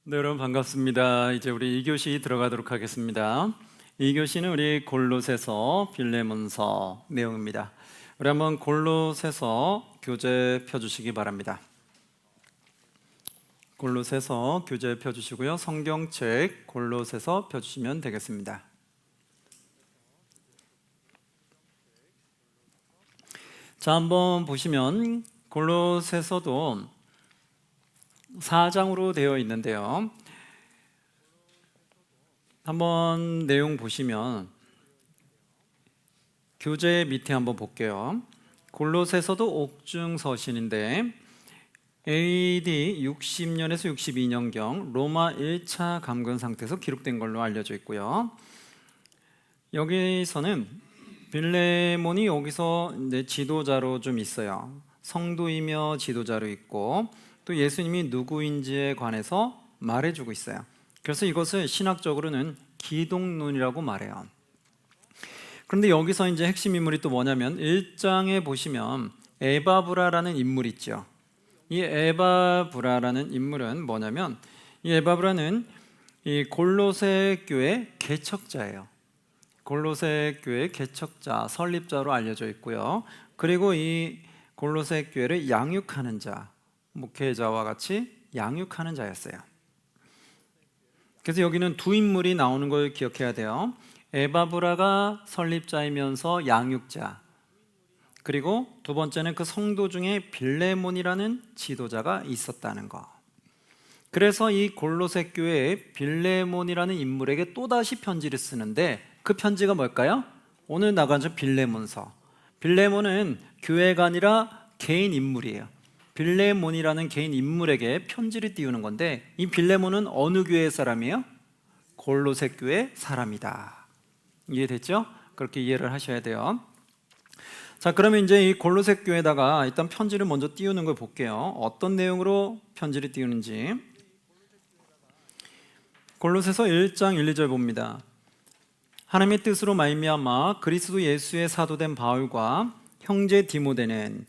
네, 여러분 반갑습니다. 이제 우리 2교시 들어가도록 하겠습니다. 2교시는 우리 골로새서 빌레몬서 내용입니다. 우리 한번 골로새서 교재 펴주시기 바랍니다. 골로새서 교재 펴주시고요. 성경책 골로새서 펴주시면 되겠습니다. 자, 한번 보시면 골로새서도 4장으로 되어 있는데요. 한번 내용 보시면 교재 밑에 한번 볼게요. 골로새서도 옥중서신인데 AD 60년에서 62년경 로마 1차 감금 상태에서 기록된 걸로 알려져 있고요. 여기서는 빌레몬이 여기서 지도자로 좀 있어요. 성도이며 지도자로 있고 또 예수님이 누구인지에 관해서 말해주고 있어요. 그래서 이것을 신학적으로는 기독론이라고 말해요. 그런데 여기서 이제 핵심 인물이 또 뭐냐면 1장에 보시면 에바브라라는 인물이 있죠. 이 에바브라라는 인물은 뭐냐면 이 에바브라는 이 골로새 교회 개척자예요. 골로새 교회 개척자, 설립자로 알려져 있고요. 그리고 이 골로새 교회를 양육하는 자, 목회자와 같이 양육하는 자였어요. 그래서 여기는 두 인물이 나오는 걸 기억해야 돼요. 에바브라가 설립자이면서 양육자, 그리고 두 번째는 그 성도 중에 빌레몬이라는 지도자가 있었다는 거. 그래서 이 골로새 교회에 빌레몬이라는 인물에게 또다시 편지를 쓰는데 그 편지가 뭘까요? 오늘 나간 저 빌레몬서. 빌레몬은 교회가 아니라 개인 인물이에요. 빌레몬이라는 개인 인물에게 편지를 띄우는 건데 이 빌레몬은 어느 교회의 사람이에요? 골로새 교회 사람이다. 이해됐죠? 그렇게 이해를 하셔야 돼요. 자, 그러면 이제 이 골로새 교회에다가 일단 편지를 먼저 띄우는 걸 볼게요. 어떤 내용으로 편지를 띄우는지. 골로새서 1장 1, 2절 봅니다. 하나님의 뜻으로 말미암아 그리스도 예수의 사도된 바울과 형제 디모데는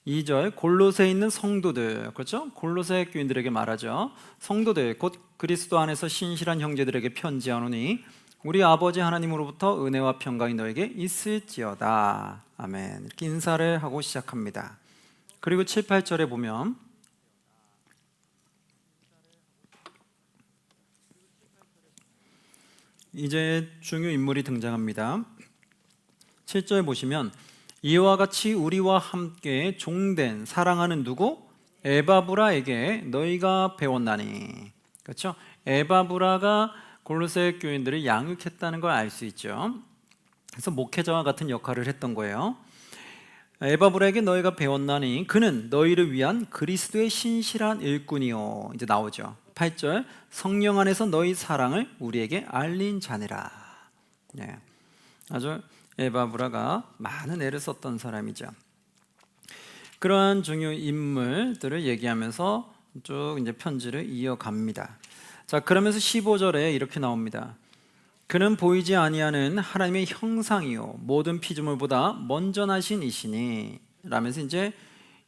2절 골로새에 있는 성도들, 그렇죠? 골로새 교인들에게 말하죠. 성도들 곧 그리스도 안에서 신실한 형제들에게 편지하노니 우리 아버지 하나님으로부터 은혜와 평강이 너에게 있을지어다. 아멘. 이렇게 인사를 하고 시작합니다. 그리고 7, 8절에 보면 이제 중요 인물이 등장합니다. 7절 보시면 이와 같이 우리와 함께 종된 사랑하는 누구? 에바브라에게 너희가 배웠나니. 그렇죠? 에바브라가 골로새 교인들을 양육했다는 걸 알 수 있죠. 그래서 목회자와 같은 역할을 했던 거예요. 에바브라에게 너희가 배웠나니 그는 너희를 위한 그리스도의 신실한 일꾼이요. 이제 나오죠. 8절 성령 안에서 너희 사랑을 우리에게 알린 자니라. 네. 아주 에바브라가 많은 애를 썼던 사람이죠. 그러한 중요 인물들을 얘기하면서 쭉 이제 편지를 이어갑니다. 자, 그러면서 15절에 이렇게 나옵니다. 그는 보이지 아니하는 하나님의 형상이요 모든 피조물보다 먼저 나신 이시니 라면서 이제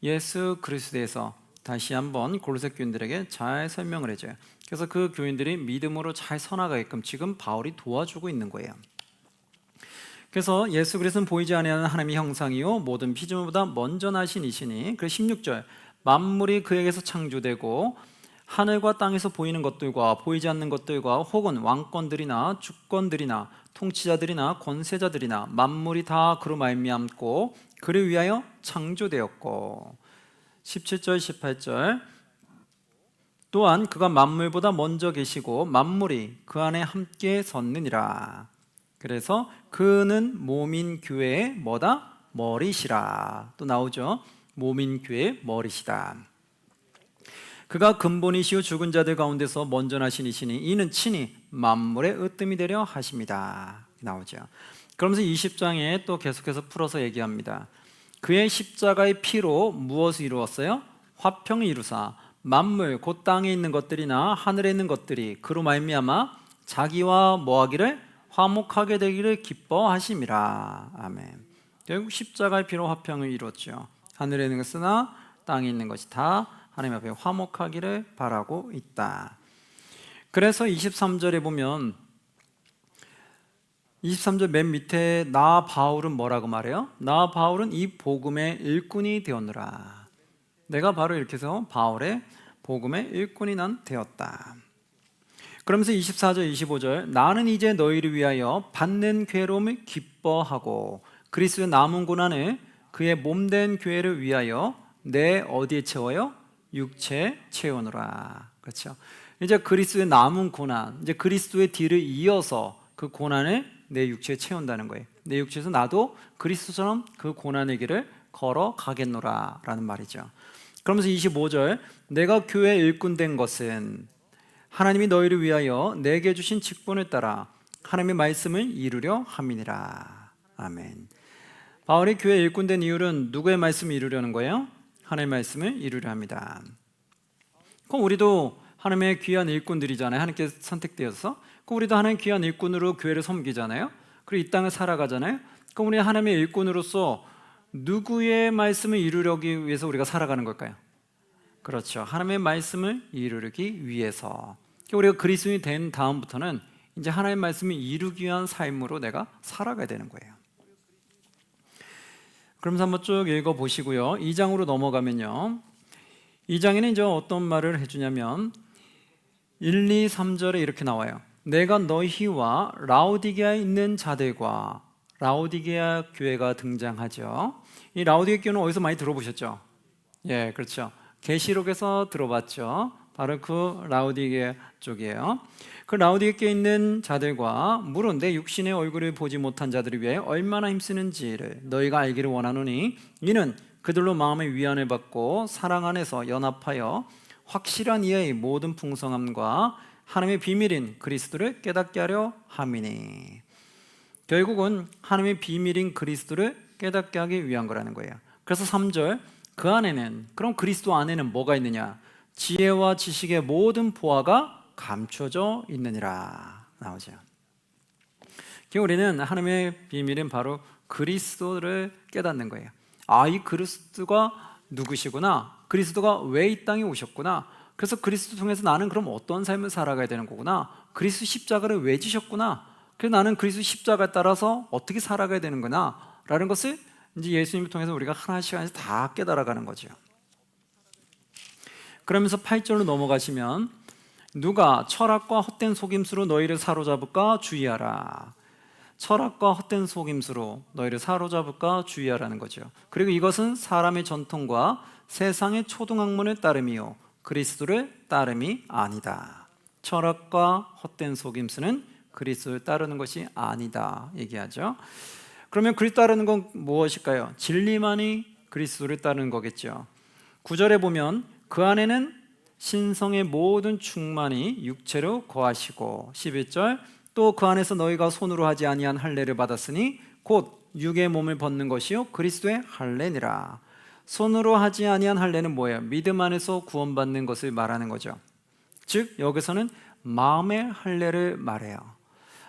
예수 그리스도에서 다시 한번 골로새 교인들에게 잘 설명을 해줘요. 그래서 그 교인들이 믿음으로 잘 서나가게끔 지금 바울이 도와주고 있는 거예요. 그래서 예수 그리스도는 보이지 아니하는 하나님의 형상이요 모든 피조물보다 먼저 나신 이시니. 그래서 16절 만물이 그에게서 창조되고 하늘과 땅에서 보이는 것들과 보이지 않는 것들과 혹은 왕권들이나 주권들이나 통치자들이나 권세자들이나 만물이 다 그로 말미암고 그를 위하여 창조되었고. 17절 18절 또한 그가 만물보다 먼저 계시고 만물이 그 안에 함께 섰느니라. 그래서 그는 몸인 교회의 뭐다? 머리시라. 또 나오죠. 몸인 교회의 머리시다. 그가 근본이시오 죽은 자들 가운데서 먼저 나신 이시니 이는 친히 만물의 으뜸이 되려 하십니다. 나오죠. 그러면서 20장에 또 계속해서 풀어서 얘기합니다. 그의 십자가의 피로 무엇을 이루었어요? 화평을 이루사 만물 곧 땅에 있는 것들이나 하늘에 있는 것들이 그로 말미암아 자기와 뭐하기를 화목하게 되기를 기뻐하심이라. 아멘. 결국 십자가의 피로 화평을 이루었죠. 하늘에 있는 것이나 땅에 있는 것이 다 하나님 앞에 화목하기를 바라고 있다. 그래서 23절에 보면 23절 맨 밑에 나 바울은 뭐라고 말해요? 나 바울은 이 복음의 일꾼이 되었노라. 내가 바로 이렇게 해서 바울의 복음의 일꾼이 난 되었다. 그러면서 24절 25절 나는 이제 너희를 위하여 받는 괴로움을 기뻐하고 그리스도의 남은 고난을 그의 몸된 교회를 위하여 내 어디에 채워요? 육체에 채우노라. 그렇죠. 이제 그리스도의 남은 고난, 이제 그리스도의 뒤를 이어서 그 고난을 내 육체에 채운다는 거예요. 내 육체에서 나도 그리스도처럼 그 고난의 길을 걸어가겠노라 라는 말이죠. 그러면서 25절 내가 교회의 일꾼 된 것은 하나님이 너희를 위하여 내게 주신 직분을 따라 하나님의 말씀을 이루려 함이니라. 아멘. 바울이 교회 일꾼 된 이유는 누구의 말씀을 이루려는 거예요? 하나님의 말씀을 이루려 합니다. 그럼 우리도 하나님의 귀한 일꾼들이잖아요. 하나님께 선택되어서. 그럼 우리도 하나님의 귀한 일꾼으로 교회를 섬기잖아요. 그리고 이 땅을 살아가잖아요. 그럼 우리 하나님의 일꾼으로서 누구의 말씀을 이루려기 위해서 우리가 살아가는 걸까요? 그렇죠. 하나님의 말씀을 이루기 위해서. 우리가 그리스도인이 된 다음부터는 이제 하나님의 말씀을 이루기 위한 삶으로 내가 살아가야 되는 거예요. 그러면서 한번 쭉 읽어보시고요. 2장으로 넘어가면요. 2장에는 이제 어떤 말을 해주냐면 1, 2, 3절에 이렇게 나와요. 내가 너희와 라오디게아에 있는 자들과 라오디게아 교회가 등장하죠. 이 라오디게아 교회는 어디서 많이 들어보셨죠? 예, 그렇죠. 계시록에서 들어봤죠. 바로 그 라오디게아 쪽이에요. 그 라오디게아에 있는 자들과 물론 내 육신의 얼굴을 보지 못한 자들을 위해 얼마나 힘쓰는지를 너희가 알기를 원하노니 이는 그들로 마음의 위안을 받고 사랑 안에서 연합하여 확실한 이해의 모든 풍성함과 하나님의 비밀인 그리스도를 깨닫게 하려 함이니. 결국은 하나님의 비밀인 그리스도를 깨닫게 하기 위한 거라는 거예요. 그래서 3절 그 안에는, 그럼 그리스도 안에는 뭐가 있느냐? 지혜와 지식의 모든 보화가 감춰져 있느니라 나오죠. 우리는 하나님의 비밀은 바로 그리스도를 깨닫는 거예요. 아, 이 그리스도가 누구시구나. 그리스도가 왜 이 땅에 오셨구나. 그래서 그리스도 통해서 나는 그럼 어떤 삶을 살아가야 되는 거구나. 그리스도 십자가를 왜 지셨구나. 그래서 나는 그리스도 십자가에 따라서 어떻게 살아가야 되는 거나 라는 것을 이제 예수님을 통해서 우리가 하나씩 하나씩 다 깨달아가는 거죠. 그러면서 8절로 넘어가시면 누가 철학과 헛된 속임수로 너희를 사로잡을까 주의하라. 철학과 헛된 속임수로 너희를 사로잡을까 주의하라는 거죠. 그리고 이것은 사람의 전통과 세상의 초등학문을 따름이요 그리스도를 따름이 아니다. 철학과 헛된 속임수는 그리스도를 따르는 것이 아니다 얘기하죠. 그러면 그리스도 따르는 건 무엇일까요? 진리만이 그리스도를 따르는 거겠죠. 9절에 보면 그 안에는 신성의 모든 충만이 육체로 거하시고 11절 또 그 안에서 너희가 손으로 하지 아니한 할례를 받았으니 곧 육의 몸을 벗는 것이요 그리스도의 할례니라. 손으로 하지 아니한 할례는 뭐예요? 믿음 안에서 구원받는 것을 말하는 거죠. 즉 여기서는 마음의 할례를 말해요.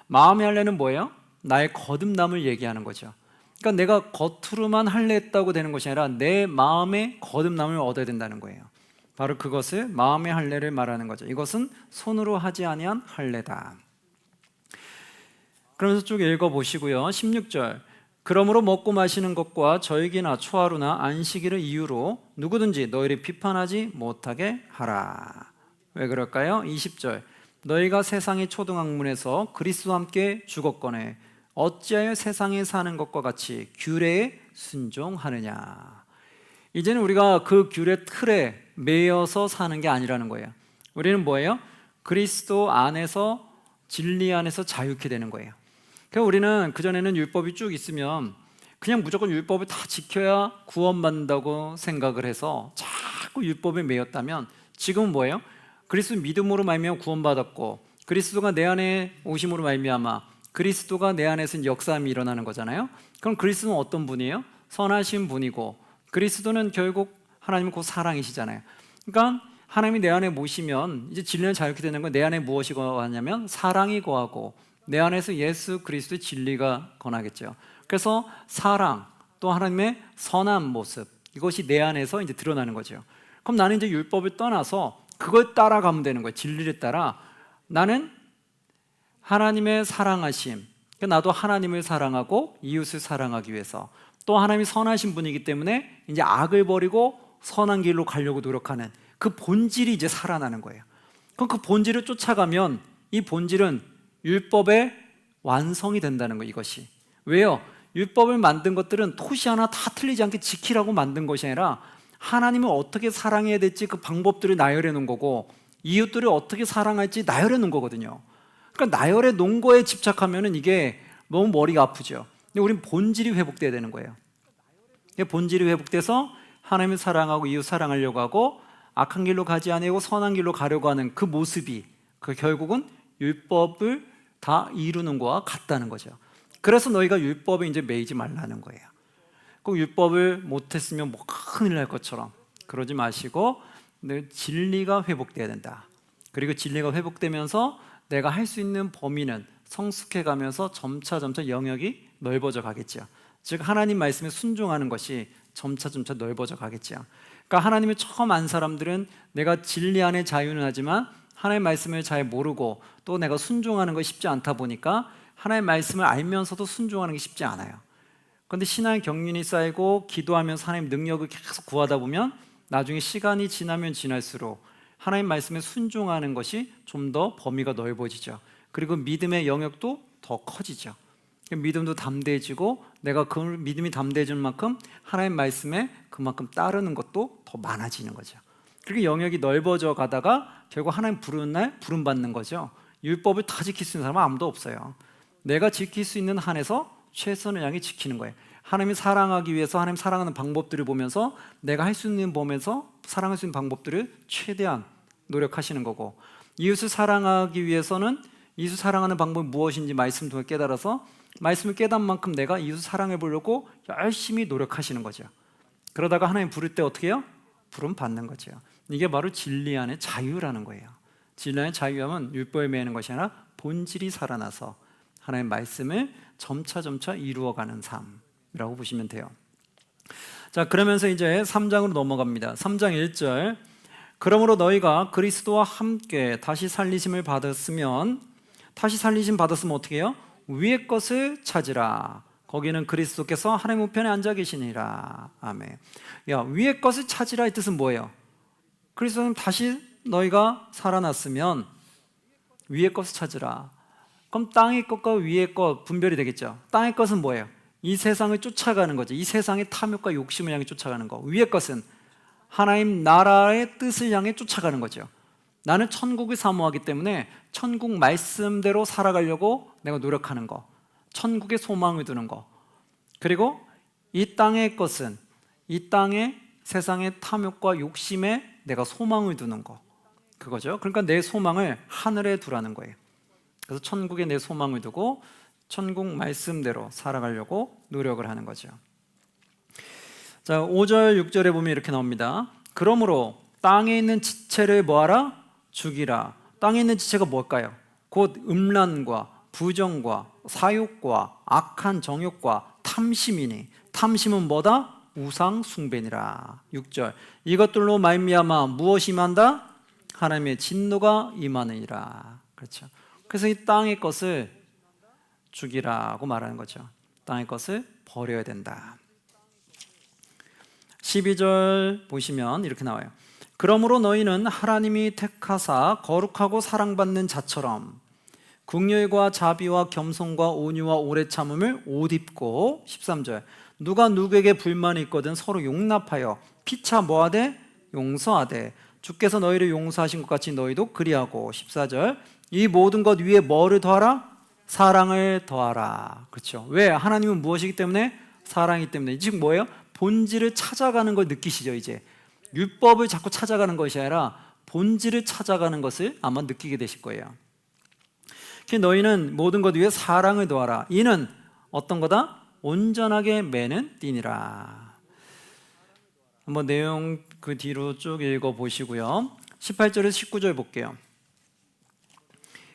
마음의 할례는 뭐예요? 나의 거듭남을 얘기하는 거죠. 그러니까 내가 겉으로만 할례했다고 되는 것이 아니라 내 마음의 거듭남을 얻어야 된다는 거예요. 바로 그것을 마음의 할례를 말하는 거죠. 이것은 손으로 하지 아니한 할례다. 그러면서 쭉 읽어보시고요. 16절 그러므로 먹고 마시는 것과 절기나 초하루나 안식일을 이유로 누구든지 너희를 비판하지 못하게 하라. 왜 그럴까요? 20절 너희가 세상의 초등학문에서 그리스도와 함께 죽었거늘 어찌하여 세상에 사는 것과 같이 규례에 순종하느냐. 이제는 우리가 그 규례 틀에 매여서 사는 게 아니라는 거예요. 우리는 뭐예요? 그리스도 안에서 진리 안에서 자유케 되는 거예요. 그러니까 우리는 그전에는 율법이 쭉 있으면 그냥 무조건 율법을 다 지켜야 구원받는다고 생각을 해서 자꾸 율법에 매였다면 지금은 뭐예요? 그리스도 믿음으로 말미암아 구원받았고 그리스도가 내 안에 오심으로 말미암아 그리스도가 내 안에서 역사함이 일어나는 거잖아요. 그럼 그리스도는 어떤 분이에요? 선하신 분이고 그리스도는 결국 하나님은 곧 사랑이시잖아요. 그러니까 하나님이 내 안에 모시면 이제 진리는 자유케 되는 건 내 안에 무엇이 거하냐면 사랑이 거하고 내 안에서 예수 그리스도의 진리가 거하겠죠. 그래서 사랑 또 하나님의 선한 모습 이것이 내 안에서 이제 드러나는 거죠. 그럼 나는 이제 율법을 떠나서 그걸 따라가면 되는 거예요. 진리를 따라 나는 하나님의 사랑하심, 나도 하나님을 사랑하고 이웃을 사랑하기 위해서, 또 하나님이 선하신 분이기 때문에 이제 악을 버리고 선한 길로 가려고 노력하는 그 본질이 이제 살아나는 거예요. 그럼 그 본질을 쫓아가면 이 본질은 율법의 완성이 된다는 거예요. 이것이 왜요? 율법을 만든 것들은 토시 하나 다 틀리지 않게 지키라고 만든 것이 아니라 하나님을 어떻게 사랑해야 될지 그 방법들을 나열해 놓은 거고, 이웃들을 어떻게 사랑할지 나열해 놓은 거거든요. 그러니까 나열해 놓은 거에 집착하면 이게 너무 머리가 아프죠. 근데 우린 본질이 회복돼야 되는 거예요. 본질이 회복돼서 하나님을 사랑하고 이웃 사랑하려고 하고 악한 길로 가지 아니하고 선한 길로 가려고 하는 그 모습이 그 결국은 율법을 다 이루는 거와 같다는 거죠. 그래서 너희가 율법에 이제 매이지 말라는 거예요. 꼭 율법을 못했으면 뭐 큰일 날 것처럼 그러지 마시고 진리가 회복돼야 된다. 그리고 진리가 회복되면서 내가 할 수 있는 범위는 성숙해 가면서 점차 영역이 넓어져 가겠죠. 즉 하나님 말씀에 순종하는 것이 점차 넓어져 가겠죠. 그러니까 하나님을 처음 안 사람들은 내가 진리 안에 자유는 하지만 하나님 말씀을 잘 모르고 또 내가 순종하는 것이 쉽지 않다 보니까 하나님 말씀을 알면서도 순종하는 게 쉽지 않아요. 그런데 신앙의 경륜이 쌓이고 기도하면서 하나님 능력을 계속 구하다 보면 나중에 시간이 지나면 지날수록 하나님 말씀에 순종하는 것이 좀 더 범위가 넓어지죠. 그리고 믿음의 영역도 더 커지죠. 믿음도 담대해지고 내가 그 믿음이 담대해지는 만큼 하나님 말씀에 그만큼 따르는 것도 더 많아지는 거죠. 그렇게 영역이 넓어져 가다가 결국 하나님 부르는 날 부름받는 거죠. 율법을 다 지킬 수 있는 사람은 아무도 없어요. 내가 지킬 수 있는 한에서 최선을 향해 지키는 거예요. 하나님이 사랑하기 위해서 하나님 사랑하는 방법들을 보면서 내가 할 수 있는 범위에서 사랑할 수 있는 방법들을 최대한 노력하시는 거고, 이웃을 사랑하기 위해서는 이웃을 사랑하는 방법이 무엇인지 말씀 통해 깨달아서 말씀을 깨달은 만큼 내가 이웃을 사랑해 보려고 열심히 노력하시는 거죠. 그러다가 하나님 부를 때 어떻게 해요? 부름 받는 거죠. 이게 바로 진리 안의 자유라는 거예요. 진리 안의 자유함은 율법에 매이는 것이 아니라 본질이 살아나서 하나님의 말씀을 점차 이루어가는 삶이라고 보시면 돼요. 자, 그러면서 이제 3장으로 넘어갑니다. 3장 1절, 그러므로 너희가 그리스도와 함께 다시 살리심을 받았으면 어떻게 해요? 위의 것을 찾으라. 거기는 그리스도께서 하나님 우편에 앉아 계시니라. 아멘. 야, 위의 것을 찾으라 이 뜻은 뭐예요? 그리스도는 다시 너희가 살아났으면 위의 것을 찾으라. 그럼 땅의 것과 위의 것 분별이 되겠죠. 땅의 것은 뭐예요? 이 세상을 쫓아가는 거죠. 이 세상의 탐욕과 욕심을 향해 쫓아가는 거. 위의 것은 하나님 나라의 뜻을 향해 쫓아가는 거죠. 나는 천국을 사모하기 때문에 천국 말씀대로 살아가려고 내가 노력하는 거, 천국에 소망을 두는 거. 그리고 이 땅의 것은 이 땅의 세상의 탐욕과 욕심에 내가 소망을 두는 거, 그거죠. 그러니까 내 소망을 하늘에 두라는 거예요. 그래서 천국에 내 소망을 두고 천국 말씀대로 살아가려고 노력을 하는 거죠. 자, 5절 6절에 보면 이렇게 나옵니다. 그러므로 땅에 있는 지체를 뭐하라? 죽이라. 땅에 있는 지체가 뭘까요? 곧 음란과 부정과 사욕과 악한 정욕과 탐심이니, 탐심은 뭐다? 우상 숭배니라. 6절, 이것들로 말미암아 무엇이 임한다? 하나님의 진노가 임하느니라. 그렇죠. 그래서 이 땅의 것을 죽이라고 말하는 거죠. 땅의 것을 버려야 된다. 12절 보시면 이렇게 나와요. 그러므로 너희는 하나님이 택하사 거룩하고 사랑받는 자처럼 긍휼과 자비와 겸손과 온유와 오래 참음을 옷 입고, 13절, 누가 누구에게 불만이 있거든 서로 용납하여 피차 뭐하되? 용서하되 주께서 너희를 용서하신 것 같이 너희도 그리하고, 14절, 이 모든 것 위에 뭐를 더하라? 사랑을 더하라. 그렇죠. 왜? 하나님은 무엇이기 때문에? 사랑이기 때문에. 즉 뭐예요? 본질을 찾아가는 걸 느끼시죠. 이제 율법을 자꾸 찾아가는 것이 아니라 본질을 찾아가는 것을 아마 느끼게 되실 거예요. 너희는 모든 것 위에 사랑을 더하라. 이는 어떤 거다? 온전하게 매는 띠니라. 한번 내용 그 뒤로 쭉 읽어보시고요. 18절에서 19절 볼게요.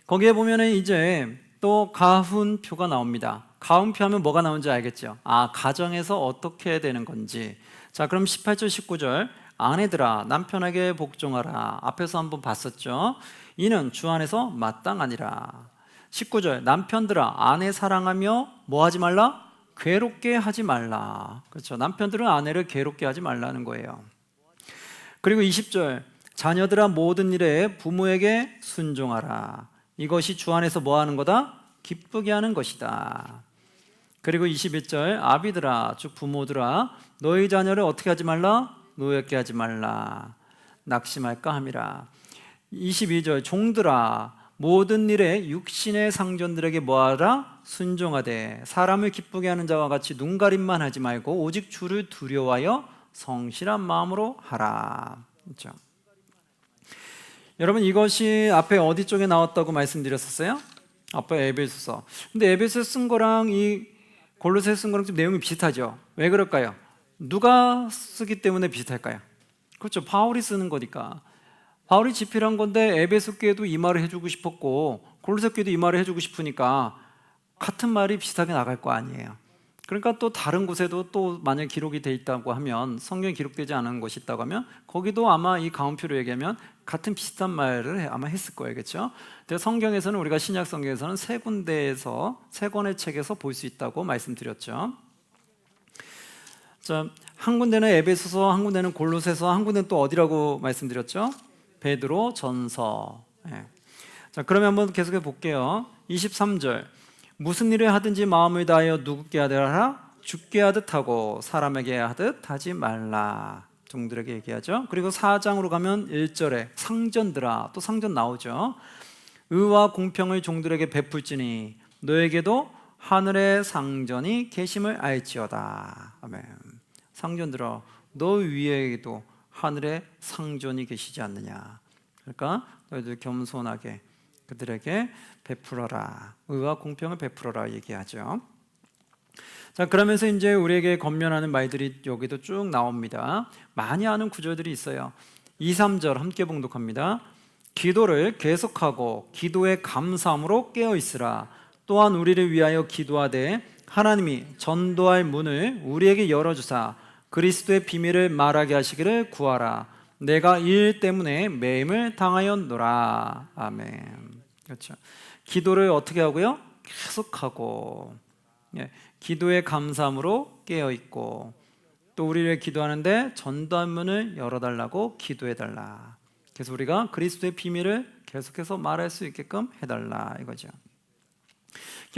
거기에 보면은 이제 또 가훈표가 나옵니다. 가훈표 하면 뭐가 나오는지 알겠죠? 아, 가정에서 어떻게 되는 건지. 자, 그럼 18절 19절, 아내들아 남편에게 복종하라. 앞에서 한번 봤었죠. 이는 주 안에서 마땅하니라. 19절 남편들아 아내 사랑하며 뭐 하지 말라? 괴롭게 하지 말라. 그렇죠. 남편들은 아내를 괴롭게 하지 말라는 거예요. 그리고 20절 자녀들아 모든 일에 부모에게 순종하라. 이것이 주 안에서 뭐 하는 거다? 기쁘게 하는 것이다. 그리고 21절 아비들아 즉 부모들아 너희 자녀를 어떻게 하지 말라? 노엽게 하지 말라. 낙심할까 함이라. 22절 종들아 모든 일에 육신의 상전들에게 뭐하라? 순종하되 사람을 기쁘게 하는 자와 같이 눈가림만 하지 말고 오직 주를 두려워하여 성실한 마음으로 하라. 그렇죠? 여러분 이것이 앞에 어디 쪽에 나왔다고 말씀드렸었어요? 앞에 에베소서. 근데 에베소에 쓴 거랑 이 골로새에 쓴 거랑 좀 내용이 비슷하죠. 왜 그럴까요? 누가 쓰기 때문에 비슷할까요? 그렇죠. 바울이 쓰는 거니까. 바울이 집필한 건데 에베소 교회도 이 말을 해주고 싶었고 골로새 교회도 이 말을 해주고 싶으니까 같은 말이 비슷하게 나갈 거 아니에요. 그러니까 또 다른 곳에도 또 만약 기록이 돼 있다고 하면 성경에 기록되지 않은 것이 있다고 하면 거기도 아마 이 가운표로 얘기하면 같은 비슷한 말을 아마 했을 거예요. 그렇죠? 근데 성경에서는 우리가 신약 성경에서는 세 군데에서 세 권의 책에서 볼 수 있다고 말씀드렸죠. 자, 한 군데는 에베소서, 한 군데는 골로새서, 한 군데는 또 어디라고 말씀드렸죠? 베드로 전서. 예. 자, 그러면 한번 계속해 볼게요. 23절 무슨 일을 하든지 마음을 다하여 누구께 하더라? 주께 하듯 하고 사람에게 하듯 하지 말라. 종들에게 얘기하죠. 그리고 4장으로 가면 1절에 상전들아, 또 상전 나오죠. 의와 공평을 종들에게 베풀지니 너에게도 하늘의 상전이 계심을 알지어다. 아멘. 상전들아, 너 위에도 하늘의 상전이 계시지 않느냐. 그러니까 너희들 겸손하게 그들에게 베풀어라. 의와 공평을 베풀어라 얘기하죠. 자, 그러면서 이제 우리에게 권면하는 말들이 여기도 쭉 나옵니다. 많이 아는 구절들이 있어요. 2, 3절 함께 봉독합니다. 기도를 계속하고 기도의 감사함으로 깨어 있으라. 또한 우리를 위하여 기도하되 하나님이 전도할 문을 우리에게 열어주사 그리스도의 비밀을 말하게 하시기를 구하라. 내가 이 일 때문에 매임을 당하였노라. 아멘. 그렇죠. 기도를 어떻게 하고요? 계속하고, 예, 기도의 감사함으로 깨어 있고, 또 우리를 기도하는데 전도할 문을 열어달라고 기도해달라. 그래서 우리가 그리스도의 비밀을 계속해서 말할 수 있게끔 해달라 이거죠.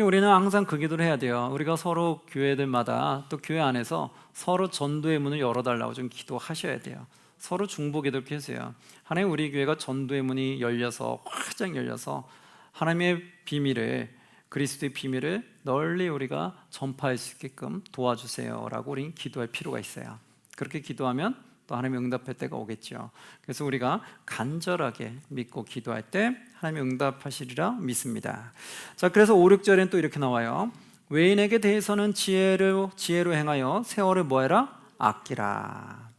우리는 항상 그 기도를 해야 돼요. 우리가 서로 교회들마다 또 교회 안에서 서로 전도의 문을 열어달라고 좀 기도하셔야 돼요. 서로 중보기도 계세요. 하나님 우리 교회가 전도의 문이 열려서 활짝 열려서 하나님의 비밀을 그리스도의 비밀을 널리 우리가 전파할 수 있게끔 도와주세요라고 우리는 기도할 필요가 있어요. 그렇게 기도하면 또 하나님이 응답할 때가 오겠죠. 그래서 우리가 간절하게 믿고 기도할 때 하나님이 응답하시리라 믿습니다. 자, 그래서 5, 6절에는 또 이렇게 나와요. 외인에게 대해서는 지혜로 행하여 세월을 뭐해라? 아끼라.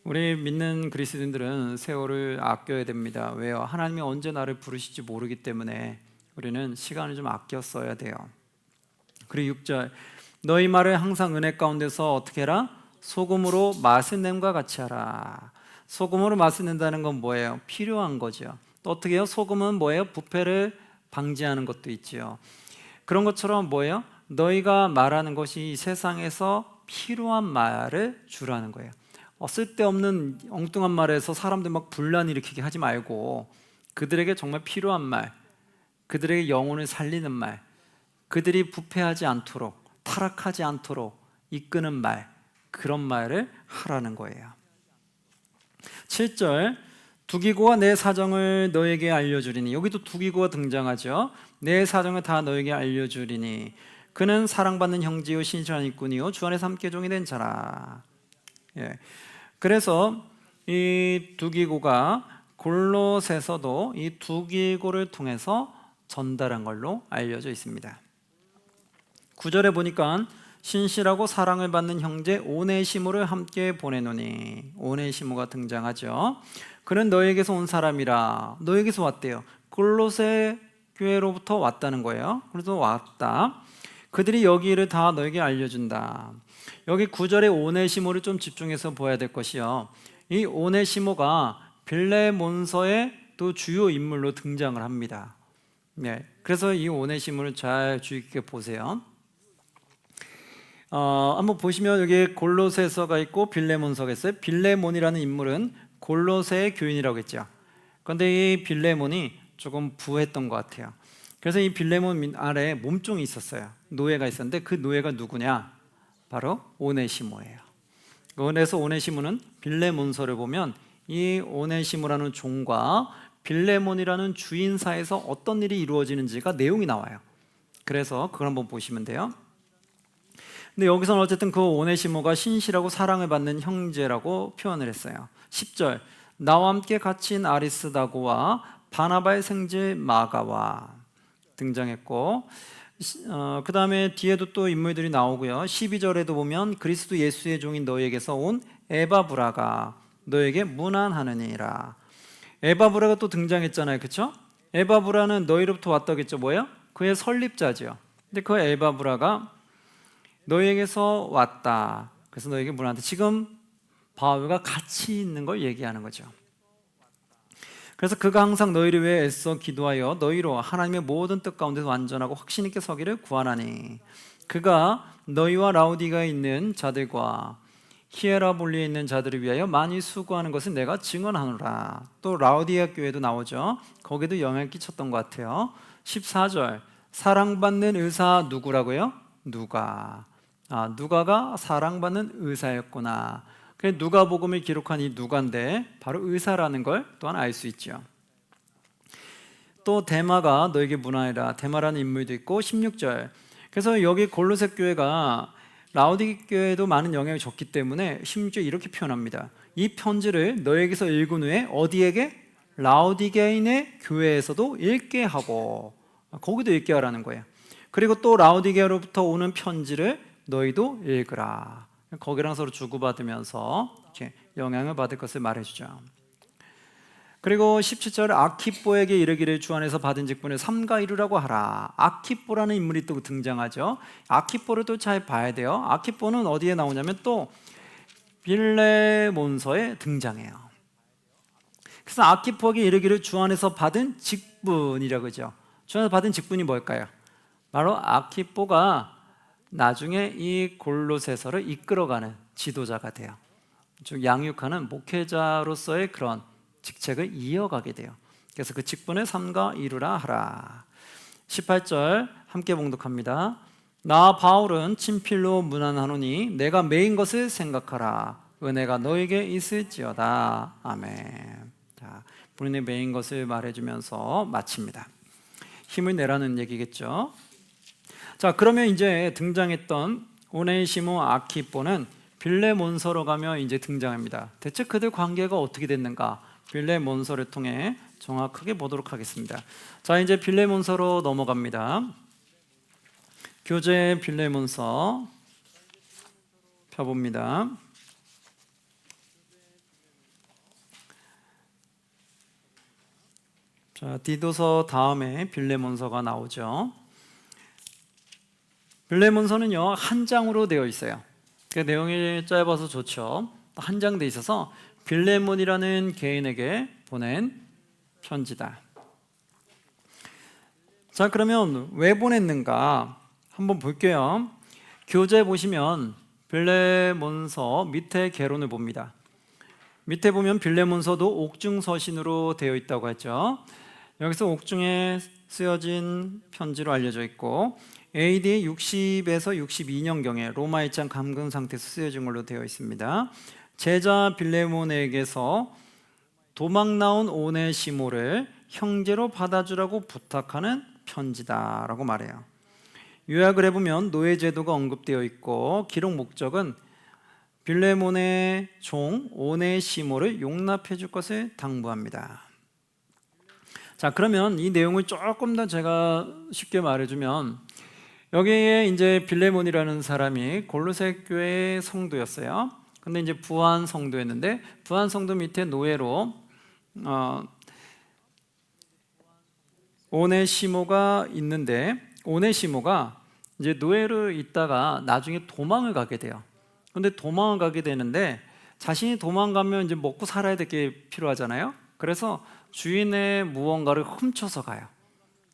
우리 믿는 그리스도인들은 세월을 아껴야 됩니다. 왜요? 하나님이 언제 나를 부르실지 모르기 때문에 우리는 시간을 좀 아껴 써야 돼요. 그리고 6절 너희 말을 항상 은혜 가운데서 어떻게 해라? 소금으로 맛을 냄과 같이 하라. 소금으로 맛을 낸다는 건 뭐예요? 필요한 거죠. 또 어떻게 해요? 소금은 뭐예요? 부패를 방지하는 것도 있지요. 그런 것처럼 뭐예요? 너희가 말하는 것이 이 세상에서 필요한 말을 주라는 거예요. 쓸데없는 엉뚱한 말에서 사람들 막 분란 일으키게 하지 말고 그들에게 정말 필요한 말, 그들에게 영혼을 살리는 말, 그들이 부패하지 않도록 타락하지 않도록 이끄는 말, 그런 말을 하라는 거예요. 7절 두기고와 내 사정을 너에게 알려주리니, 여기도 두기고가 등장하죠. 내 사정을 다 너에게 알려주리니 그는 사랑받는 형제요 신실한 일꾼이요 주 안에서 함께 종이 된 자라. 예. 그래서 이 두기고가 골로새서도 이 두기고를 통해서 전달한 걸로 알려져 있습니다. 9절에 보니까 신실하고 사랑을 받는 형제 오네시모를 함께 보내노니, 오네시모가 등장하죠. 그는 너에게서 온 사람이라. 너에게서 왔대요. 골로새 교회로부터 왔다는 거예요. 그래서 왔다. 그들이 여기 일을 다 너에게 알려준다. 여기 9절의 오네시모를 좀 집중해서 보아야 될 것이요, 이 오네시모가 빌레몬서의 또 주요 인물로 등장을 합니다. 네, 그래서 이 오네시모를 잘 주의 깊게 보세요. 한번 보시면 여기 골로새서가 있고 빌레몬서가 있어요. 빌레몬이라는 인물은 골로새의 교인이라고 했죠. 그런데 이 빌레몬이 조금 부했던 것 같아요. 그래서 이 빌레몬 아래에 몸종이 있었어요. 노예가 있었는데 그 노예가 누구냐? 바로 오네시모예요. 그래서 오네시모는 빌레몬서를 보면 이 오네시모라는 종과 빌레몬이라는 주인 사이에서 어떤 일이 이루어지는지가 내용이 나와요. 그래서 그걸 한번 보시면 돼요. 근데 여기서는 어쨌든 그 오네시모가 신실하고 사랑을 받는 형제라고 표현을 했어요. 10절, 나와 함께 갇힌 아리스다고와 바나바의 생제 마가와 등장했고, 그 다음에 뒤에도 또 인물들이 나오고요. 12절에도 보면 그리스도 예수의 종인 너에게서 온 에바브라가 너에게 문안하느니라. 에바브라가 또 등장했잖아요, 그렇죠? 에바브라는 너희로부터 왔다겠죠. 뭐예요? 그의 설립자죠. 근데 그 에바브라가 너희에게서 왔다. 그래서 너에게 문안한다. 지금 바울과 같이 있는 걸 얘기하는 거죠. 그래서 그가 항상 너희를 위해 애써 기도하여 너희로 하나님의 모든 뜻 가운데서 완전하고 확신 있게 서기를 구하나니, 그가 너희와 라우디가에 있는 자들과 히에라볼리에 있는 자들을 위하여 많이 수고하는 것을 내가 증언하노라. 또 라우디가 교회도 나오죠. 거기도 영향을 끼쳤던 것 같아요. 14절, 사랑받는 의사 누구라고요? 누가. 누가가 사랑받는 의사였구나. 누가복음을 기록한 이 누가인데 바로 의사라는 걸 또한 알 수 있죠. 또 데마가 너에게 문안이라. 데마라는 인물도 있고 16절. 그래서 여기 골로새 교회가 라우디게 교회에도 많은 영향을 줬기 때문에 16절 이렇게 표현합니다. 이 편지를 너에게서 읽은 후에 어디에게? 라우디게인의 교회에서도 읽게 하고, 거기도 읽게 하라는 거예요. 그리고 또 라우디게로부터 오는 편지를 너희도 읽으라. 거기랑 서로 주고받으면서 이렇게 영향을 받을 것을 말해주죠. 그리고 17절, 아키뽀에게 이르기를 주 안에서 받은 직분을 삼가 이루라고 하라. 아키뽀라는 인물이 또 등장하죠. 아키뽀를 또 잘 봐야 돼요. 아키뽀는 어디에 나오냐면 또 빌레몬서에 등장해요. 그래서 아키뽀에게 이르기를 주 안에서 받은 직분이라고 하죠. 주 안에서 받은 직분이 뭘까요? 바로 아키뽀가 나중에 이 골로새서를 이끌어가는 지도자가 돼요. 즉 양육하는 목회자로서의 그런 직책을 이어가게 돼요. 그래서 그 직분을 삼가 이루라 하라. 18절 함께 봉독합니다. 나 바울은 친필로 문안하노니 내가 매인 것을 생각하라. 은혜가 너에게 있을지어다. 아멘. 자, 본인의 매인 것을 말해주면서 마칩니다. 힘을 내라는 얘기겠죠. 자, 그러면 이제 등장했던 오네시모 아키뽀는 빌레몬서로 가며 이제 등장합니다. 대체 그들 관계가 어떻게 됐는가? 빌레몬서를 통해 정확하게 보도록 하겠습니다. 자, 이제 빌레몬서로 넘어갑니다. 교재 빌레몬서 펴봅니다. 자, 디도서 다음에 빌레몬서가 나오죠. 빌레몬서는요 한 장으로 되어 있어요. 그 내용이 짧아서 좋죠. 한 장 돼 있어서 빌레몬이라는 개인에게 보낸 편지다. 자, 그러면 왜 보냈는가 한번 볼게요. 교재 보시면 빌레몬서 밑에 개론을 봅니다. 밑에 보면 빌레몬서도 옥중서신으로 되어 있다고 했죠. 여기서 옥중에 쓰여진 편지로 알려져 있고 AD 60에서 62년경에 로마 입장 감금 상태에서 쓰여진 걸로 되어 있습니다. 제자 빌레몬에게서 도망 나온 오네시모를 형제로 받아주라고 부탁하는 편지다라고 말해요. 요약을 해보면 노예제도가 언급되어 있고 기록 목적은 빌레몬의 종 오네시모를 용납해 줄 것을 당부합니다. 자, 그러면 이 내용을 조금 더 제가 쉽게 말해주면 여기에 이제 빌레몬이라는 사람이 골로새 교회의 성도였어요. 근데 이제 부한 성도였는데 부한 성도 밑에 노예로 오네시모가 있는데 오네시모가 이제 노예로 있다가 나중에 도망을 가게 돼요. 근데 도망을 가게 되는데 자신이 도망가면 이제 먹고 살아야 될 게 필요하잖아요. 그래서 주인의 무언가를 훔쳐서 가요.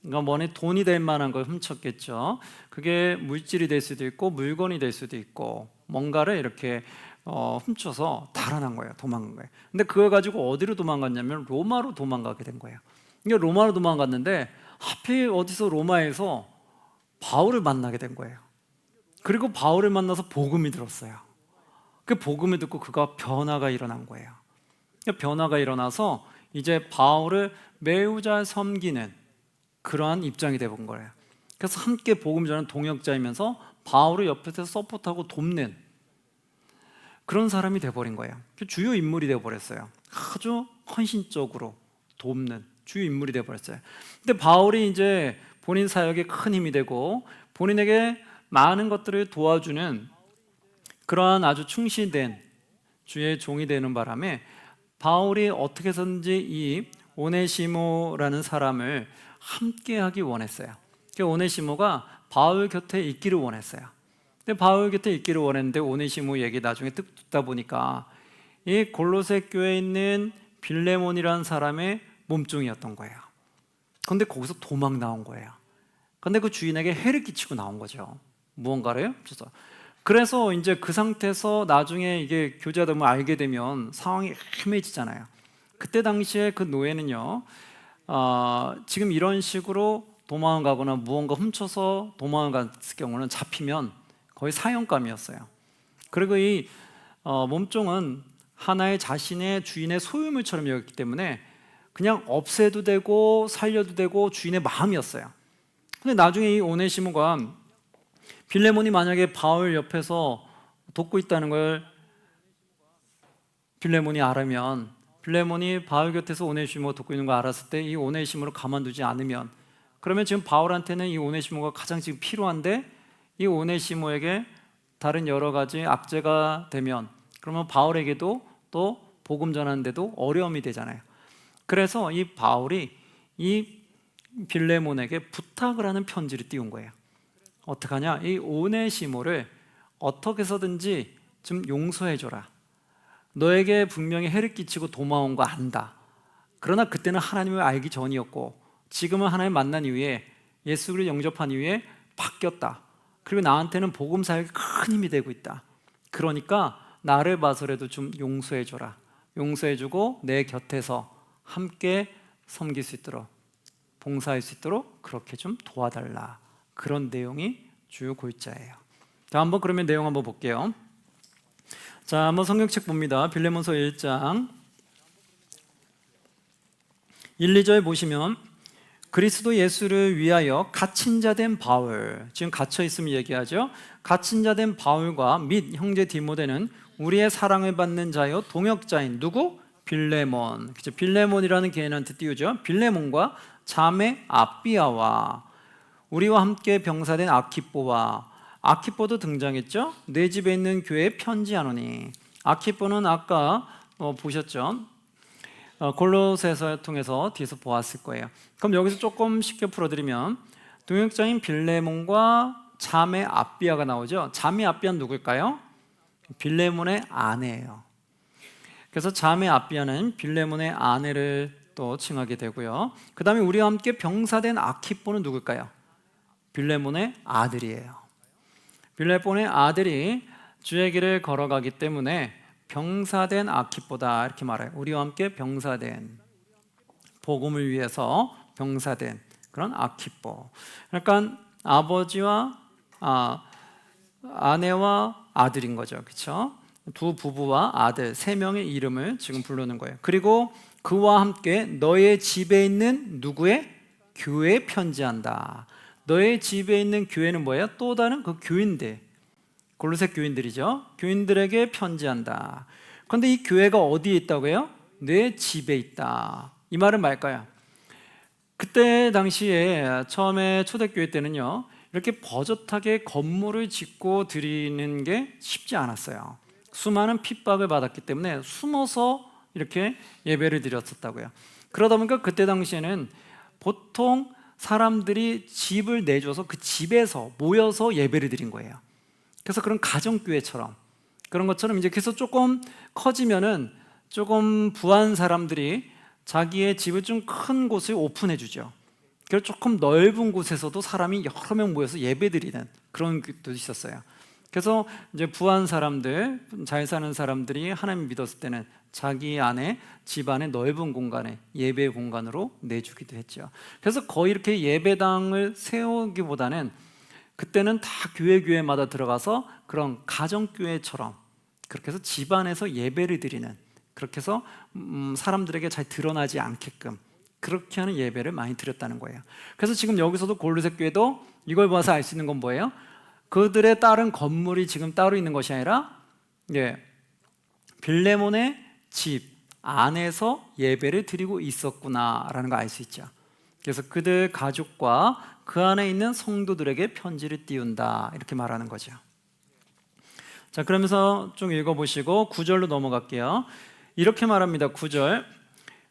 그러니까 뭐니 돈이 될 만한 걸 훔쳤겠죠. 그게 물질이 될 수도 있고 물건이 될 수도 있고 뭔가를 이렇게 훔쳐서 달아난 거예요. 도망간 거예요. 근데 그걸 가지고 어디로 도망갔냐면 로마로 도망가게 된 거예요. 이게 로마로 도망갔는데 하필 어디서 로마에서 바울을 만나게 된 거예요. 그리고 바울을 만나서 복음이 들었어요. 그 복음을 듣고 그가 변화가 일어난 거예요. 변화가 일어나서 이제 바울을 매우 잘 섬기는 그러한 입장이 되어본 거예요. 그래서 함께 복음 전하는 동역자이면서 바울을 옆에서 서포트하고 돕는 그런 사람이 되어버린 거예요. 주요 인물이 되어버렸어요. 아주 헌신적으로 돕는 주요 인물이 되어버렸어요. 근데 바울이 이제 본인 사역에 큰 힘이 되고 본인에게 많은 것들을 도와주는 그러한 아주 충실된 주의 종이 되는 바람에 바울이 어떻게 해서든지 이 오네시모라는 사람을 함께하기 원했어요. 오네시모가 바울 곁에 있기를 원했어요. 근데 바울 곁에 있기를 원했는데 오네시모 얘기 나중에 듣다 보니까 이 골로새 교회에 있는 빌레몬이라는 사람의 몸종이었던 거예요. 그런데 거기서 도망 나온 거예요. 그런데 그 주인에게 해를 끼치고 나온 거죠. 무언가를 그래서 이제 그 상태에서 나중에 이게 교제하다 보면 알게 되면 상황이 헤매지잖아요. 그때 당시에 그 노예는요, 지금 이런 식으로 도망을 가거나 무언가 훔쳐서 도망을 갔을 경우는 잡히면 거의 사형감이었어요. 그리고 이 몸종은 하나의 자신의 주인의 소유물처럼 여겼기 때문에 그냥 없애도 되고 살려도 되고 주인의 마음이었어요. 근데 나중에 이 오네시모가 빌레몬이 만약에 바울 옆에서 돕고 있다는 걸 빌레몬이 알으면, 빌레몬이 바울 곁에서 오네시모 돕고 있는 걸 알았을 때 이 오네시모를 가만두지 않으면, 그러면 지금 바울한테는 이 오네시모가 가장 지금 필요한데 이 오네시모에게 다른 여러 가지 악재가 되면 그러면 바울에게도 또 복음 전하는데도 어려움이 되잖아요. 그래서 이 바울이 이 빌레몬에게 부탁을 하는 편지를 띄운 거예요. 어떡하냐? 이 오네시모를 어떻게 해서든지 좀 용서해줘라. 너에게 분명히 해를 끼치고 도망온 거 안다. 그러나 그때는 하나님을 알기 전이었고 지금은 하나님 만난 이후에 예수 그리스도를 영접한 이후에 바뀌었다. 그리고 나한테는 복음 사역에 큰 힘이 되고 있다. 그러니까 나를 봐서라도 좀 용서해줘라. 용서해주고 내 곁에서 함께 섬길 수 있도록, 봉사할 수 있도록 그렇게 좀 도와달라. 그런 내용이 주요 골자예요. 자, 한번 그러면 내용 한번 볼게요. 자, 한번 성경책 봅니다. 빌레몬서 1장 1, 2절 보시면 그리스도 예수를 위하여 갇힌 자 된 바울, 지금 갇혀 있으면 얘기하죠. 갇힌 자 된 바울과 및 형제 디모데는 우리의 사랑을 받는 자여 동역자인 누구? 빌레몬. 그죠? 빌레몬이라는 개인한테 띄우죠. 빌레몬과 자매 아비아와 우리와 함께 병사된 아키뽀와, 아키뽀도 등장했죠. 내 집에 있는 교회에 편지하노니. 아키뽀는 아까 보셨죠. 골로새서 통해서 뒤에서 보았을 거예요. 그럼 여기서 조금 쉽게 풀어드리면 동역자인 빌레몬과 자매 아비아가 나오죠. 자매 아비아는 누굴까요? 빌레몬의 아내예요. 그래서 자매 아비아는 빌레몬의 아내를 또 칭하게 되고요. 그 다음에 우리와 함께 병사된 아키뽀는 누굴까요? 빌레몬의 아들이에요. 빌레몬의 아들이 주의 길을 걸어가기 때문에 병사된 아키뽀다 이렇게 말해요. 우리와 함께 병사된, 복음을 위해서 병사된 그런 아키뽀. 그러니까 아버지와 아내와 아들인 거죠. 그렇죠? 두 부부와 아들 세 명의 이름을 지금 부르는 거예요. 그리고 그와 함께 너의 집에 있는 누구의? 교회에 편지한다. 너의 집에 있는 교회는 뭐예요? 또 다른 그 교인들, 골로새 교인들이죠. 교인들에게 편지한다. 그런데 이 교회가 어디에 있다고 해요? 내 집에 있다. 이 말은 뭘까요? 그때 당시에 처음에 초대교회 때는요, 이렇게 버젓하게 건물을 짓고 드리는 게 쉽지 않았어요. 수많은 핍박을 받았기 때문에 숨어서 이렇게 예배를 드렸었다고요. 그러다 보니까 그때 당시에는 보통 사람들이 집을 내줘서 그 집에서 모여서 예배를 드린 거예요. 그래서 그런 가정교회처럼 그런 것처럼 이제 계속 조금 커지면은 조금 부한 사람들이 자기의 집을 좀 큰 곳을 오픈해 주죠. 그래서 조금 넓은 곳에서도 사람이 여러 명 모여서 예배드리는 그런 것도 있었어요. 그래서 이제 부한 사람들, 잘 사는 사람들이 하나님 믿었을 때는 자기 안에 집 안에 넓은 공간에 예배 공간으로 내주기도 했죠. 그래서 거의 이렇게 예배당을 세우기보다는 그때는 다 교회마다 들어가서 그런 가정교회처럼 그렇게 해서 집안에서 예배를 드리는, 그렇게 해서 사람들에게 잘 드러나지 않게끔 그렇게 하는 예배를 많이 드렸다는 거예요. 그래서 지금 여기서도 골로새 교회도 이걸 봐서 알 수 있는 건 뭐예요? 그들의 다른 건물이 지금 따로 있는 것이 아니라 빌레몬의 집 안에서 예배를 드리고 있었구나라는 걸 알 수 있죠. 그래서 그들 가족과 그 안에 있는 성도들에게 편지를 띄운다 이렇게 말하는 거죠. 자, 그러면서 좀 읽어보시고 9절로 넘어갈게요. 이렇게 말합니다. 9절,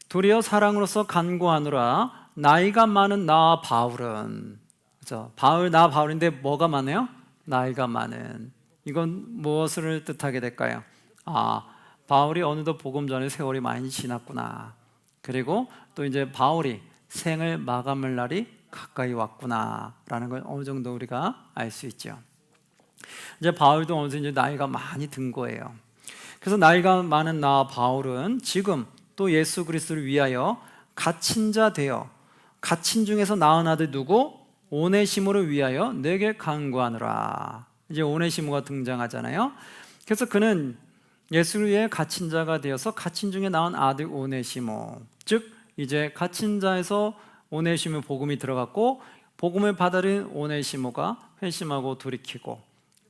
도리어 사랑으로서 간구하노라. 나이가 많은 나 바울은, 그렇죠? 나 바울인데 뭐가 많아요? 나이가 많은. 이건 무엇을 뜻하게 될까요? 바울이 어느덧 복음 전에 세월이 많이 지났구나. 그리고 또 이제 바울이 생을 마감할 날이 가까이 왔구나라는 걸 어느 정도 우리가 알 수 있죠. 이제 바울도 어느새 이제 나이가 많이 든 거예요. 그래서 나이가 많은 나 바울은 지금 또 예수 그리스도를 위하여 갇힌 자 되어 갇힌 중에서 낳은 아들 누구? 오네시모를 위하여 내게 간구하노라. 이제 오네시모가 등장하잖아요. 그래서 그는 예수를 위해 갇힌 자가 되어서 갇힌 중에 낳은 아들 오네시모, 즉 이제 갇힌 자에서 오네시모 복음이 들어갔고 복음을 받아들인 오네시모가 회심하고 돌이키고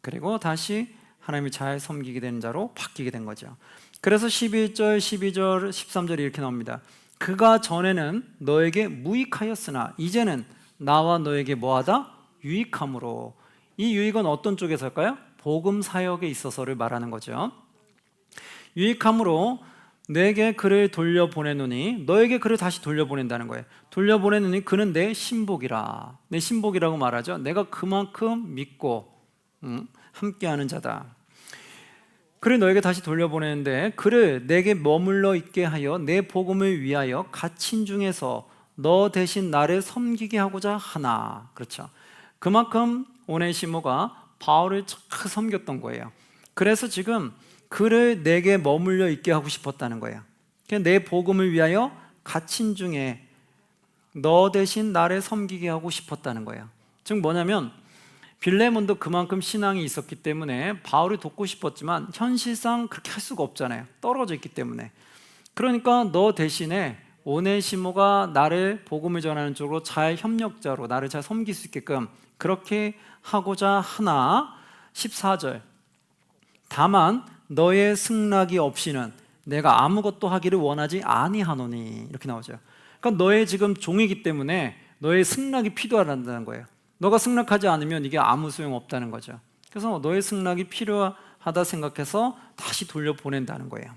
그리고 다시 하나님을 잘 섬기게 된 자로 바뀌게 된 거죠. 그래서 11절, 12절, 13절이 이렇게 나옵니다. 그가 전에는 너에게 무익하였으나 이제는 나와 너에게 뭐하다? 유익함으로. 이 유익은 어떤 쪽에서일까요? 복음 사역에 있어서를 말하는 거죠. 유익함으로 내게 그를 돌려보내노니, 너에게 그를 다시 돌려보낸다는 거예요. 돌려보내노니 그는 내 신복이라. 내 신복이라고 말하죠. 내가 그만큼 믿고 함께하는 자다. 그를 너에게 다시 돌려보내는데 그를 내게 머물러 있게 하여 내 복음을 위하여 갇힌 중에서 너 대신 나를 섬기게 하고자 하나. 그렇죠. 그만큼 오네시모가 바울을 잘 섬겼던 거예요. 그래서 지금 그를 내게 머물러 있게 하고 싶었다는 거예요. 내 복음을 위하여 갇힌 중에 너 대신 나를 섬기게 하고 싶었다는 거예요. 즉 뭐냐면 빌레몬도 그만큼 신앙이 있었기 때문에 바울을 돕고 싶었지만 현실상 그렇게 할 수가 없잖아요. 떨어져 있기 때문에. 그러니까 너 대신에 오네시모가 나를 복음을 전하는 쪽으로 잘 협력자로 나를 잘 섬길 수 있게끔 그렇게 하고자 하나. 14절, 다만 너의 승낙이 없이는 내가 아무것도 하기를 원하지 아니하노니. 이렇게 나오죠. 그러니까 너의 지금 종이기 때문에 너의 승낙이 필요하다는 거예요. 너가 승낙하지 않으면 이게 아무 소용없다는 거죠. 그래서 너의 승낙이 필요하다 생각해서 다시 돌려보낸다는 거예요.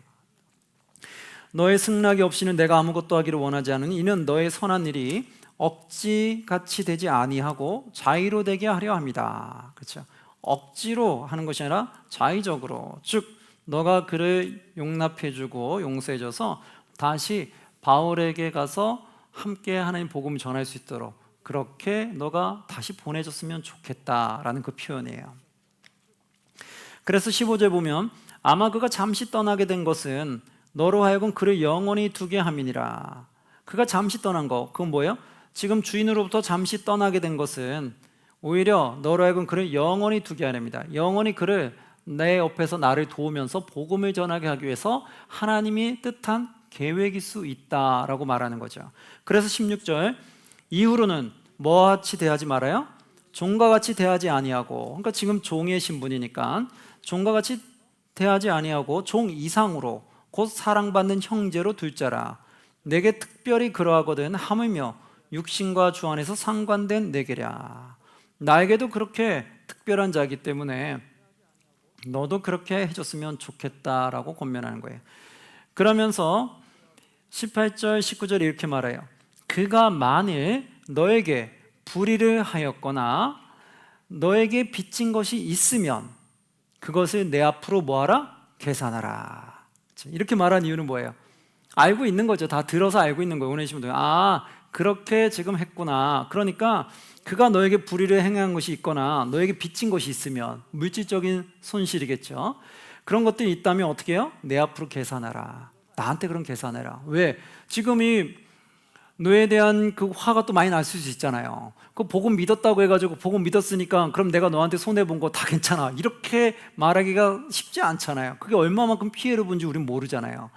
너의 승낙이 없이는 내가 아무것도 하기를 원하지 않으니 이는 너의 선한 일이 억지같이 되지 아니하고 자의로 되게 하려 합니다. 그렇죠? 억지로 하는 것이 아니라 자의적으로, 즉 너가 그를 용납해주고 용서해줘서 다시 바울에게 가서 함께 하나님 복음을 전할 수 있도록 그렇게 너가 다시 보내줬으면 좋겠다라는 그 표현이에요. 그래서 15절 보면 아마 그가 잠시 떠나게 된 것은 너로 하여금 그를 영원히 두게 함이니라. 그가 잠시 떠난 거, 그건 뭐예요? 지금 주인으로부터 잠시 떠나게 된 것은 오히려 너로 하여금 그를 영원히 두게 하렵니다. 영원히 그를 내 옆에서 나를 도우면서 복음을 전하게 하기 위해서 하나님이 뜻한 계획일 수 있다라고 말하는 거죠. 그래서 16절, 이후로는 뭐와 같이 대하지 말아요? 종과 같이 대하지 아니하고. 그러니까 지금 종의 신분이니까 종과 같이 대하지 아니하고 종 이상으로 곧 사랑받는 형제로 둘 자라. 내게 특별히 그러하거든 하물며 육신과 주 안에서 상관된 내게랴. 나에게도 그렇게 특별한 자이기 때문에 너도 그렇게 해줬으면 좋겠다라고 권면하는 거예요. 그러면서 18절, 19절 이렇게 말해요. 그가 만일 너에게 불의를 하였거나 너에게 빚진 것이 있으면 그것을 내 앞으로 뭐하라? 계산하라. 이렇게 말한 이유는 뭐예요? 알고 있는 거죠. 다 들어서 알고 있는 거예요. 오네시모도 그렇게 지금 했구나. 그러니까 그가 너에게 불의를 행한 것이 있거나 너에게 빚진 것이 있으면 물질적인 손실이겠죠. 그런 것들이 있다면 어떻게 해요? 내 앞으로 계산하라. 나한테 그런 계산해라. 왜? 지금 이 너에 대한 그 화가 또 많이 날 수 있잖아요. 그 복음 믿었다고 해가지고 복음 믿었으니까 그럼 내가 너한테 손해본 거 다 괜찮아, 이렇게 말하기가 쉽지 않잖아요. 그게 얼마만큼 피해를 본지 우린 모르잖아요.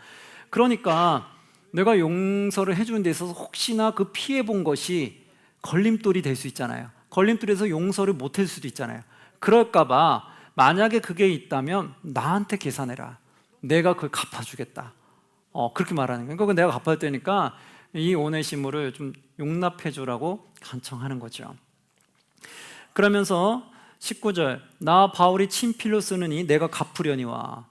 그러니까 내가 용서를 해주는 데 있어서 혹시나 그 피해본 것이 걸림돌이 될 수 있잖아요. 걸림돌에서 용서를 못 할 수도 있잖아요. 그럴까봐 만약에 그게 있다면 나한테 계산해라. 내가 그걸 갚아주겠다. 그렇게 말하는 거예요. 그러니까 내가 갚아야 되니까 이 오네시모를 좀 용납해 주라고 간청하는 거죠. 그러면서 19절, 나 바울이 친필로 쓰느니 내가 갚으려니와.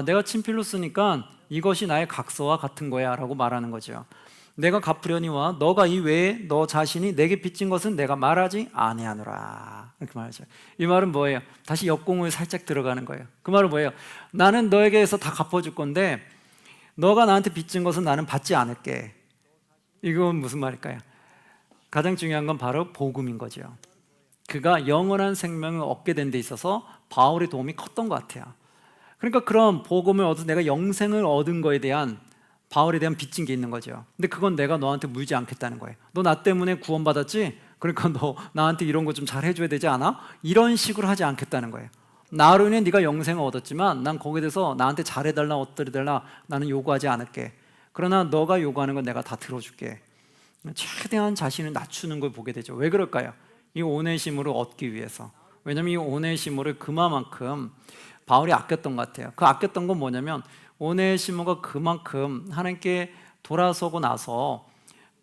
내가 친필로 쓰니까 이것이 나의 각서와 같은 거야 라고 말하는 거죠. 내가 갚으려니와 너가 이외에 너 자신이 내게 빚진 것은 내가 말하지 아니하노라, 이렇게 말하죠. 이 말은 뭐예요? 다시 역공을 살짝 들어가는 거예요. 그 말은 뭐예요? 나는 너에게서 다 갚아줄 건데 너가 나한테 빚진 것은 나는 받지 않을게. 이건 무슨 말일까요? 가장 중요한 건 바로 복음인 거죠. 그가 영원한 생명을 얻게 된 데 있어서 바울의 도움이 컸던 것 같아요. 그러니까 그런 복음을 얻어서 내가 영생을 얻은 거에 대한 바울에 대한 빚진 게 있는 거죠. 근데 그건 내가 너한테 물지 않겠다는 거예요. 너 나 때문에 구원받았지? 그러니까 너 나한테 이런 거 좀 잘 해줘야 되지 않아? 이런 식으로 하지 않겠다는 거예요. 나로 인해 네가 영생을 얻었지만 난 거기에 대해서 나한테 잘해달라 어떠해달라 나는 요구하지 않을게. 그러나 너가 요구하는 건 내가 다 들어줄게. 최대한 자신을 낮추는 걸 보게 되죠. 왜 그럴까요? 이 오네시모를 얻기 위해서. 왜냐하면 이 오네시모를 그만큼 바울이 아꼈던 것 같아요. 그 아꼈던 건 뭐냐면 오네시모가 그만큼 하나님께 돌아서고 나서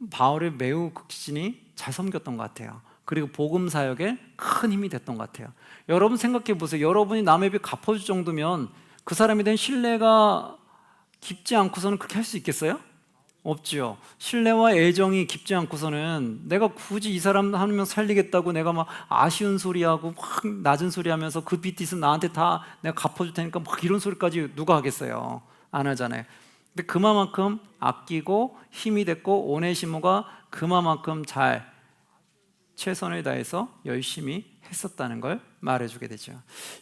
바울을 매우 극진히 잘 섬겼던 것 같아요. 그리고 복음 사역에 큰 힘이 됐던 것 같아요. 여러분 생각해 보세요. 여러분이 남의 빚 갚아줄 정도면 그 사람에 대한 신뢰가 깊지 않고서는 그렇게 할 수 있겠어요? 없지요. 신뢰와 애정이 깊지 않고서는 내가 굳이 이 사람 하면 살리겠다고 내가 막 아쉬운 소리하고 막 낮은 소리 하면서 그 빚 있으면 나한테 다 내가 갚아줄 테니까 막 이런 소리까지 누가 하겠어요? 안 하잖아요. 근데 그만큼 아끼고 힘이 됐고 오네시모가 그만큼 잘 최선을 다해서 열심히 했었다는 걸 말해주게 되죠.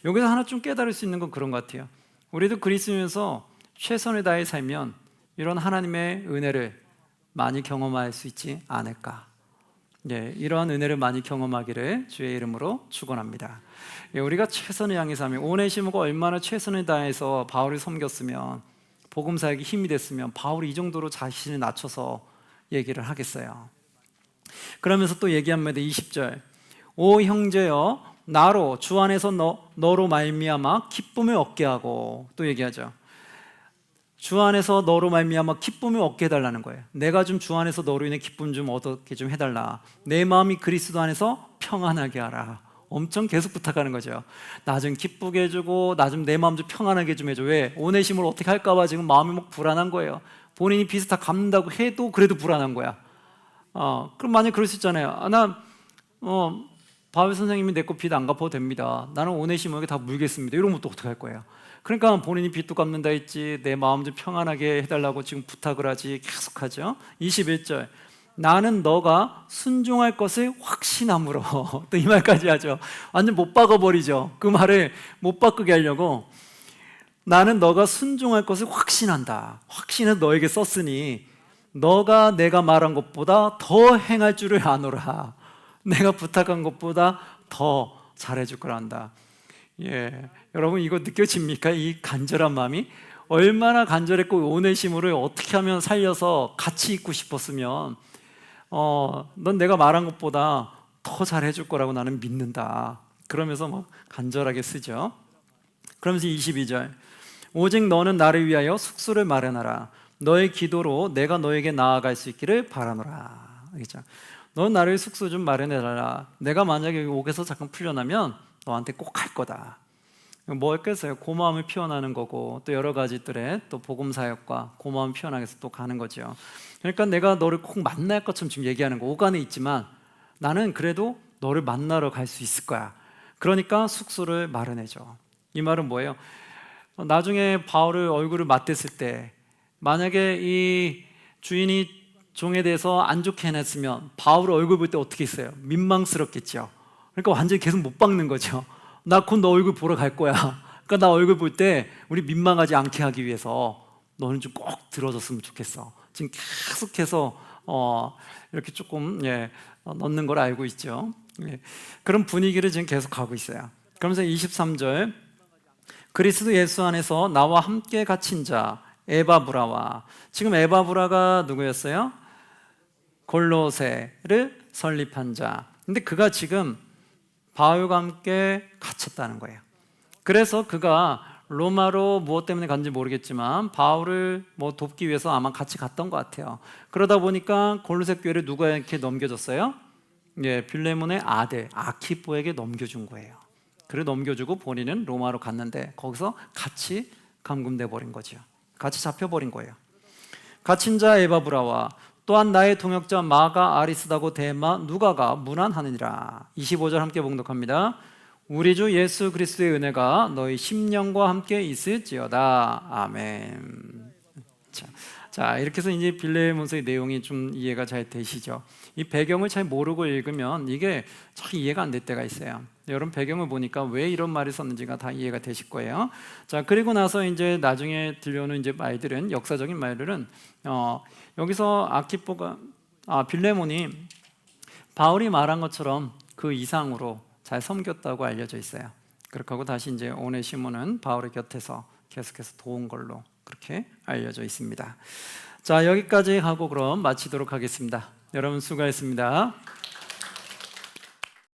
여기서 하나 좀 깨달을 수 있는 건 그런 것 같아요. 우리도 그리스도인에서 최선을 다해 살면 이런 하나님의 은혜를 많이 경험할 수 있지 않을까. 이러한 은혜를 많이 경험하기를 주의 이름으로 축원합니다. 우리가 최선을 향해서 하면 오네시모가 얼마나 최선을 다해서 바울을 섬겼으면 복음 사역에 힘이 됐으면 바울이 이 정도로 자신을 낮춰서 얘기를 하겠어요. 그러면서 또 얘기합니다. 20절, 오 형제여 나로 주 안에서 너로 말미암아 기쁨을 얻게 하고, 또 얘기하죠. 주 안에서 너로 말미암아 기쁨을 얻게 해달라는 거예요. 내가 좀 주 안에서 너로 인해 기쁨 좀 얻게 좀 해달라. 내 마음이 그리스도 안에서 평안하게 하라. 엄청 계속 부탁하는 거죠. 나 좀 기쁘게 해주고 나 좀 내 마음 좀 평안하게 좀 해줘. 왜? 오네시모를 어떻게 할까 봐 지금 마음이 막 불안한 거예요. 본인이 빚을 다 갚는다고 해도 그래도 불안한 거야. 그럼 만약 그럴 수 있잖아요. 바울 선생님이 내 거 빚 안 갚아도 됩니다. 나는 오네시모에게 다 물겠습니다. 이러면 또 어떻게 할 거예요? 그러니까 본인이 빚도 갚는다 했지 내 마음 좀 평안하게 해달라고 지금 부탁을 하지 계속하죠. 21절, 나는 너가 순종할 것을 확신함으로 또 이 말까지 하죠. 완전 못 박아버리죠. 그 말을 못 바꾸게 하려고 나는 너가 순종할 것을 확신한다. 확신은 너에게 썼으니 너가 내가 말한 것보다 더 행할 줄을 아노라. 내가 부탁한 것보다 더 잘해줄 걸 안다. 여러분 이거 느껴집니까? 이 간절한 마음이 얼마나 간절했고 오네시모를 어떻게 하면 살려서 같이 있고 싶었으면 넌 내가 말한 것보다 더 잘해줄 거라고 나는 믿는다. 그러면서 막 간절하게 쓰죠. 그러면서 22절, 오직 너는 나를 위하여 숙소를 마련하라. 너의 기도로 내가 너에게 나아갈 수 있기를 바라노라. 그렇죠? 넌 나를 숙소 좀 마련해달라. 내가 만약에 옥에서 잠깐 풀려나면 너한테 꼭 갈 거다. 뭐였겠어요? 고마움을 표현하는 거고 또 여러 가지들의 또 복음 사역과 고마움 표현하기 위해서 또 가는 거죠. 그러니까 내가 너를 꼭 만날 것처럼 지금 얘기하는 거. 옥 안에 있지만 나는 그래도 너를 만나러 갈 수 있을 거야. 그러니까 숙소를 마련해줘. 이 말은 뭐예요? 나중에 바울의 얼굴을 맞댔을 때 만약에 이 주인이 종에 대해서 안 좋게 해냈으면 바울의 얼굴 볼 때 어떻게 있어요? 민망스럽겠죠. 그러니까 완전히 계속 못 박는 거죠. 나 곧 너 얼굴 보러 갈 거야. 그러니까 나 얼굴 볼 때 우리 민망하지 않게 하기 위해서 너는 좀 꼭 들어줬으면 좋겠어. 지금 계속해서 이렇게 조금 넣는 걸 알고 있죠. 그런 분위기를 지금 계속 가고 있어요. 그러면서 23절 그리스도 예수 안에서 나와 함께 갇힌 자 에바브라와, 지금 에바브라가 누구였어요? 골로새를 설립한 자. 근데 그가 지금 바울과 함께 갇혔다는 거예요. 그래서 그가 로마로 무엇 때문에 간지 모르겠지만 바울을 돕기 위해서 아마 같이 갔던 것 같아요. 그러다 보니까 골로새 교회를 누구에게 넘겨줬어요? 빌레몬의 아들 아키포에게 넘겨준 거예요. 그래 넘겨주고 본인은 로마로 갔는데 거기서 같이 감금돼 버린 거죠. 같이 잡혀버린 거예요. 갇힌 자 에바브라와 또한 나의 동역자 마가 아리스다고 데마 누가가 문안하느니라. 25절 함께 봉독합니다. 우리 주 예수 그리스도의 은혜가 너희 심령과 함께 있을지어다. 아멘. 자, 이렇게 해서 이제 빌레몬서의 내용이 좀 이해가 잘 되시죠? 이 배경을 잘 모르고 읽으면 이게 참 이해가 안 될 때가 있어요. 여러분 배경을 보니까 왜 이런 말이 썼는지가 다 이해가 되실 거예요. 자, 그리고 나서 이제 나중에 들려오는 이제 말들은, 역사적인 말들은 여기서 빌레몬이 바울이 말한 것처럼 그 이상으로 잘 섬겼다고 알려져 있어요. 그렇게 하고 다시 이제 오네시모는 바울의 곁에서 계속해서 도운 걸로 그렇게 알려져 있습니다. 자, 여기까지 하고 그럼 마치도록 하겠습니다. 여러분 수고하셨습니다.